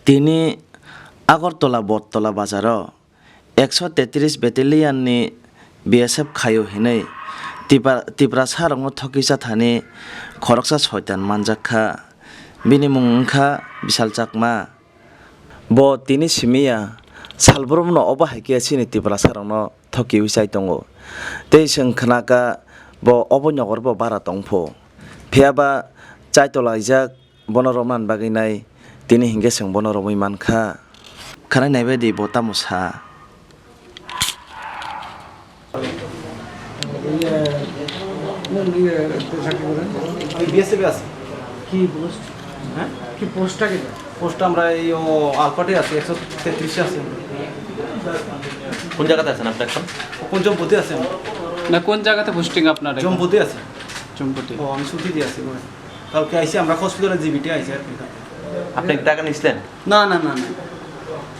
তিনি আগরতলা বটতলা বাজারও 133 বেটেলিয়ানनि BSF খায়ো হিनै তিপ্রা সারং থকিसा थानि खरकसा सयतान मानजाखा बिनि मुं ओंखा बिशाल चाकमा bo tini simiya salbrumno obahakia sini tipra sarangno thoki wisai tongo tei seng khnaka bo obonyogor bo bara tongpho phiaba chaitolaijak bonoroman baginai tini hingge seng bonoromui mankha khanai naibedi bo tamusa আমি বিএসএফে আছি। কি post? হ্যাঁ, কি পোস্টটা কি? Post আমরা এই আলফাটে আছি, 133-এ আছি। কোন জায়গাতে আছেন আপনি এখন? পঞ্চমপতি আছি আমরা। না কোন জায়গাতে পোস্টিং আপনার? জম্পুতে আছি। চম্পটি। ও আমি ছুটিতে আছি বলে। কালকে আইছি আমরা হসপিটালে জিবিতে আইছি আর কি। আপনি টাকা নিছিলেন? না না না না,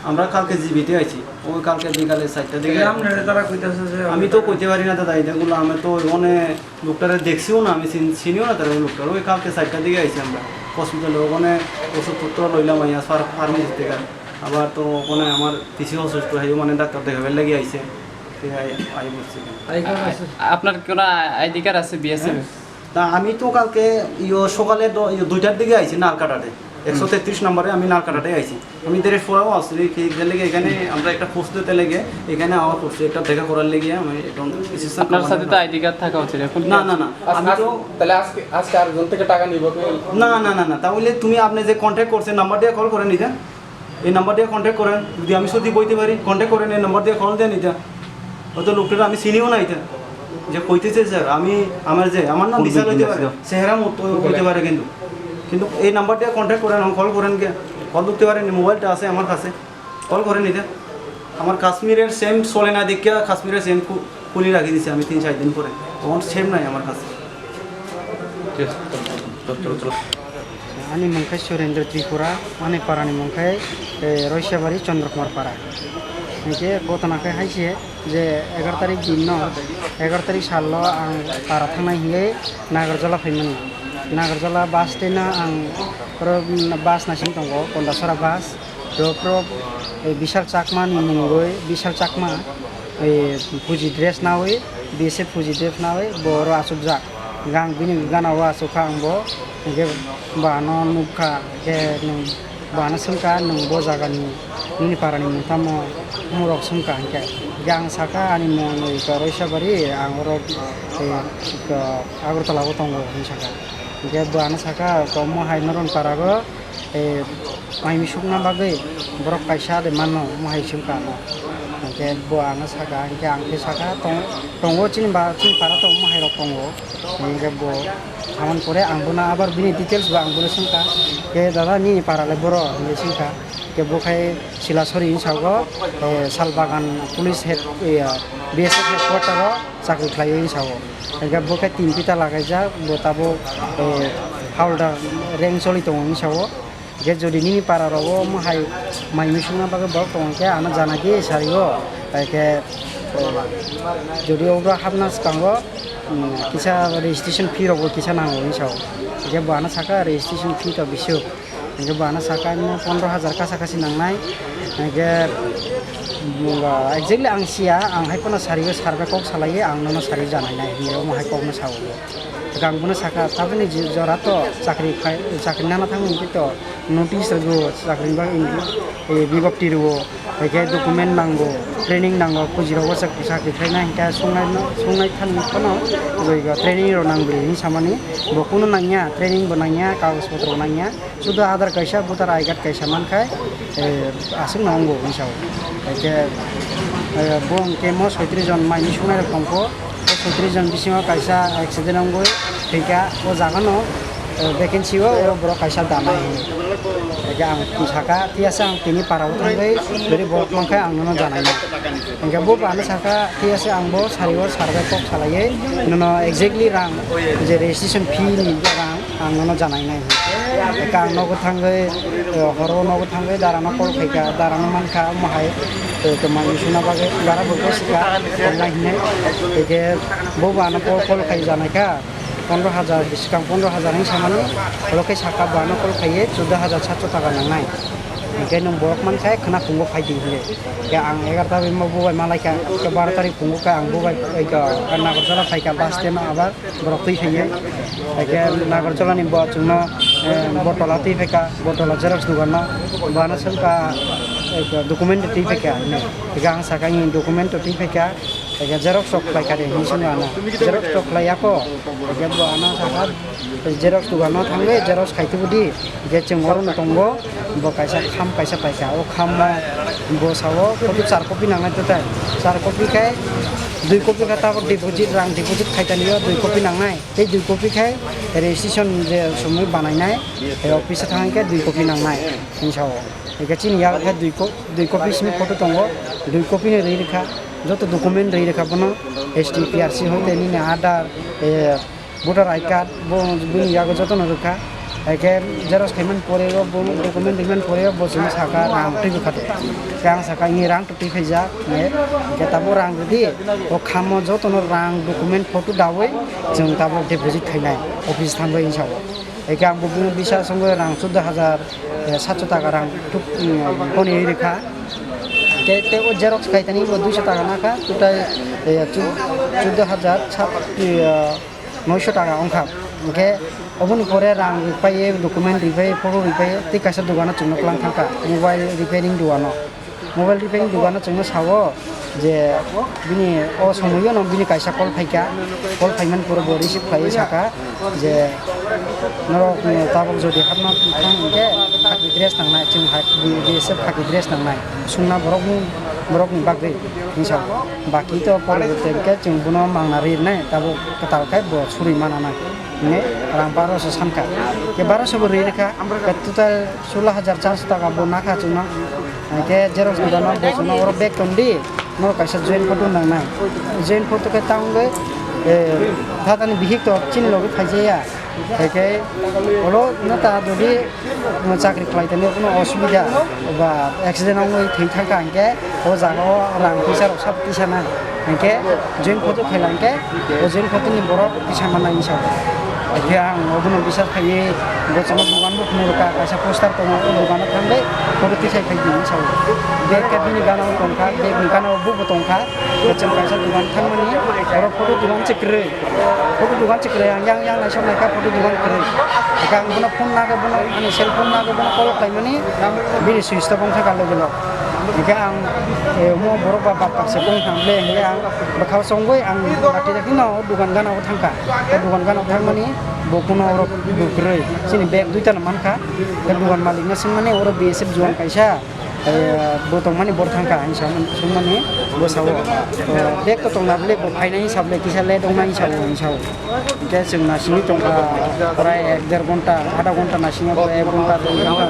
আমরা কালকে জিবিতে আইছি। ওই কালকে বিকালে 4টা দিকে তারা কইতাছে যে আমি তো কইতে পারি না দাদা, এগুলো আমি তো ওখানে লোকটারে দেখছিও না, আমি চিনিও না তার ওই লোকটার। ওই কালকে 4টার দিকে আইছি আমরা হসপিটালে, ওখানে ওষুধপত্র লইলাম আইয়া ফার্মেসি থেকে। আবার তো ওখানে আমার পিসি অসুস্থ হয়ে মানে ডাক্তার দেখাবার লাগি আইছে, আই বলছি। আপনার কোন আইডি কার্ড আছে বিএসএফ? তা আমি তো কালকে সকালে 2টার দিকে আইছি নালকাটাতে, 133 নম্বরে আমি নালকাটাতে আইছি। আমি দেড় পরেও আসছি লেগে এখানে আমরা একটা পোস্ট দিতে লেগে এখানে আমার করছি একটা দেখা করার লেগে আমি একদম আপনার সাথে তো আইডি কার্ড থাকা উচিত এখন। না না না, আমি তো তাহলে আজকে আরেকজন থেকে টাকা নিব না না না না, তাহলে তুমি আপনি যে কন্ট্যাক্ট করছেন নাম্বার দিয়ে কল করে নিতেন, এই নাম্বার দিয়ে কন্ট্যাক্ট করেন। যদি আমি সত্যি বইতে পারি কন্ট্যাক্ট করেন, এই নাম্বার দিয়ে কল দিয়ে নিতেন। হয়তো লোকটা আমি চিনিও না এটা যে কইতেছে স্যার, আমি আমার নাম বিশাল হইতে পারে, চেহারা মতো হইতে পারে, কিন্তু কিন্তু এই নাম্বার দিয়ে কন্ট্যাক্ট করেন, কল করেন, কল করতে পারেন, মোবাইলটা আছে আমার কাছে, কল করে নিতে। আমার কাশ্মীরের সেম চলে না দেখিয়া কাশ্মীরের সেম খুলি রাখি দিছে আমি 3-4 দিন পরে, তখন সেম নাই আমার কাছে। Ani mangkai Surendra Tripura, ani parani mangkai Roishabari Chandrakumar Para. Ini kota nakai hasil je 11 tarik dino, 11 tarik sallo ang para thana hingai Nagarjala payment. Nagarjala bus tena ang pro bus nasin tonggo, Kondasara bus, pro Bishal Chakma ni mungoi, Bishal Chakma Fuji dress nawe, BSF Fuji dress nawe, boro asubjak. Gang bini ganawa suka angbo, ke bano nuka ke bana sungka nungbo jaga ni parani mutamo murok sungka ke gang saka ani mo ke Roishabari angorok ke Agartala tongo ni saka ke bana saka tomo hai noron parago mai misukna bagai borok kaisa de mano mo hai sungka no ke bana saka ke angke saka tongo chin para to mo hai rok tongo ni bo aman pore angbona abar bini details ba angbona sungka ke dada ni parale boro ni sungka ke bokai silasori insago salbagan police head BSF headquarter chakri khlai insago ke bokai 3 pita lagai ja botabo howlder rank choli tong insago ke jodi ni para rogo mahai mai misungna baga bor tong ke ana janagi sarigo ke jodi ogra habnas kango kisa registration fee rogo kisa nango insago ke bana saka registration fee to bisu ke bana saka ni 15000 kasakasi nangnai ke exactly ang sia ang haipona sarigo sarbe kok salai ang nono sari janai nai hiro mo haikok na sawo gangbona saka tabini jorato chakri nana thangin kito notice rogo chakri ba bibakti rogo ke document nango training nango pujiro chakri khaina hinka songnai than kono loiga training ro nangli ni samani bokuno nangya training bonanya kagos potro nangya sudah aadhar kaisa voter id card kaisa mankai asung nango insao ke bong kemo 36 jon mai ni sunai tongko 36 jon bisima kaisa accident angoi thika o jagano vacancy o bro kaisa danai ke ang saka tiasa ang tini parau thangai dari borok mangkai ang nono janai na engka bo bana saka tiasa ang bo sariwo sarbe kok salai nono exactly rang je registration fee ni rang ang nono janai nai ka nogo thangai horo nogo thangai darano kol khaika darano mankha mahai to mani suna bage gara boko sika online hinai ke bo bana kol khai janai ka 15000 discount 15000 এর সামান্য লোকে শাখা বানো call খাইয়ে 14700 টাকা নাঙাই Oke nung borok man saya kena tunggu fighting dulu. Ya ang 11 tarik mau buat malaikat ke 12 tarik tunggu ke ang buat karena kerja fighting pas tema abar borok tu fighting. Oke na kerja ni buat cuma botol ati fighting botol Xerox dugan na bana selka dokumen tu fighting. Jika ang sakangi dokumen tu fighting. Oke Xerox sok fighting ni semua na. Xerox sok layako. Oke buat anak sahabat Xerox dugan na thangge Xerox khai tu budi. Oke cengor na tunggu. Bo kaisa kham kaisa paisa o kham bo sawo kopi 4 kopi nangai to tai 4 kopi khai 2 kopi kata ko deposit rang deposit khaitani yo 2 kopi nangai te 2 kopi khai registration je somoi banainai e office thang ke 2 kopi nangai insawo eka chini ya ke 2 kopi simi photo tongo 2 kopi ne rei rekha joto document rei rekha bono STPRC hote ni ne Aadhaar voter ID card bo bini ya go joto no rekha Oke, Xerox payment porego, dokumen payment porego, bosnya saka rang tu juga tu. Sekarang saka ini rang tu tipe aja, kita bu rang jadi, oh kamu jo tu rang dokumen foto dawe, jeng tabu deposit kena, office tangga insyaallah. Oke, ang buku bisa sungguh rang 14,100 taka rang tu koni irika. Te o Xerox kaitani 200 taka naka, total 14,900 taka ongkap. Oke. Obun pore rang ripaye dokumen ripaye photo ripaye ti kaisa dogana chungno klang thangka mobile repairing dogano mobile repairing dogano chungno sawo je bini o somoyo no bini kaisa call phaika call payment pore bo receive khai saka je noro tabok jodi hatna thangke khaki dress nangnai chung BSF khaki dress nangnai sungna borok ni bagre insha baki to pore ke chung buno mangna ri nai tabok katal kai bo suri manana ne rang 1200 samka ke 1200 beri ka total 16,400 taka bonaka cuma ke Xerox dana bosna or back tondi no kaisa join photo nang na join photo ke tangge thatan bihik to chin logi phaije ya ke olo nata dodi chakri khlaitane kono osubida ba accident ongoi thei thangka ke o jago rang pisa sab pisa na ke join photo khailangke o join photo ni borok pisa mana insyaallah yang obun bisa khai bocama dugan bu muruka kaisa poster to dugan thangbe photo sai khai din sau beg ka bini gana tongka beg ni gana bu tongka bocam kaisa dugan thangmani oro photo dugan chekre yang na samai ka photo dugan kre ka buna phone na ga buna ani cell phone na ga buna call kaimani bini switch to bong thaka logelo Jika ang mo borok bapak sepung hamble yang bakal songwe ang bati dak no dugan gana uthangka dugan gana uthangmani bokuno oro bukre sini bag duita manka dugan malikna singmani oro BSF juan kaisa botong mani borthangka insyaallah singmani bosawo bag to tongnable bo phainai sable kisale dongnai insyaallah ke singna sini tongka pray 1.5 ঘন্টা আধা ঘন্টা na singa pray 1 ঘন্টা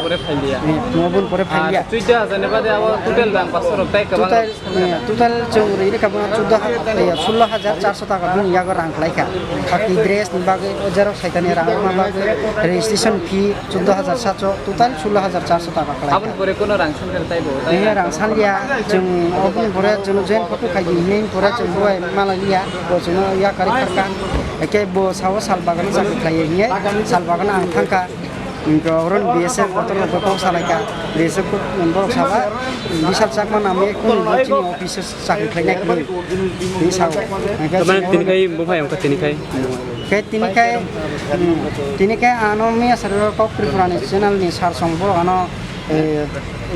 পরে file দিয়া mobile pore fail dia 14,000 বাদে আবার total দাম 500 টাকা কেবল total jong ri ka bana 16,400 taka bun yago rang laika khaki dress ni bage Xerox saitani rang ma bage registration fee 14,700 total 16,400 taka kala আপন পরে কোন রাং সংখ্যা তাইবো ini rang salia jong obun pore jong jen photo khai ni pore jong boy malalia bo jong ya kari karkan eke bo sawo sal bagan sak khai ni sal bagan ang thangka orang BSF atau beberapa salahkan BSF pun memborok salah bisa cakap nama kun di office sakit klinik pun bisa. Teman tinikai bukan yang tinikai. Kayak tinikai anomi asal kau preferan channel ni sar songbol ano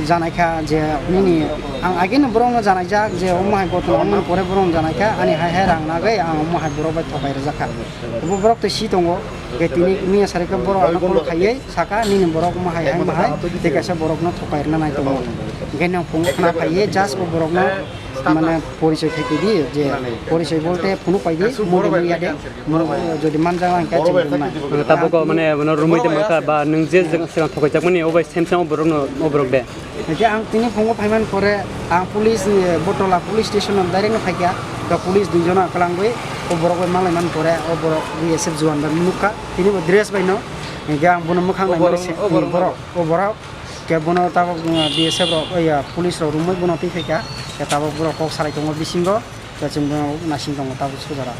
janaka je ini ang agin borong janaka je omah botol omah pore borong janaka ani hai rang nagai ang omah borok bai thobai rajaka bu borok to si tongo ke tini mi asare ke borok ano kol khaiye saka ni borok omah hai mahai tekasa borok no thobai na nai tongo gena pung khana khaiye jas bo borok no মানে পরিচয় থেকে দিয়ে যে পরিচয় বলতে phone পাই দিয়ে মোড়ে নিয়ে দে যদি মান যাওয়া কাজ না তাবক মানে রুমইতে মাকা বা নং যে সিগাং থকাইজাক মানে ওবাই সেমসাং অবরক দে যে আং তিনি ফোঙ্গো ফাইমান করে আং পুলিশ বটলা পুলিশ স্টেশন ডাইরেক্ট ফাইকা दा पुलिस दुइजना कलांगबै अबरक मालायमान करे अबरक BSF जुवान बा मुका तिनि ड्रेस बायनो गे आं बुनो मोखां लायसे अबरक के बुनो ताबक BSF रो या पुलिस रो रुमै बुनो तिफैका के ताबक बुरो कक सालाय दङ बिसिंगो जों नासिं दङ ताबक सुजारा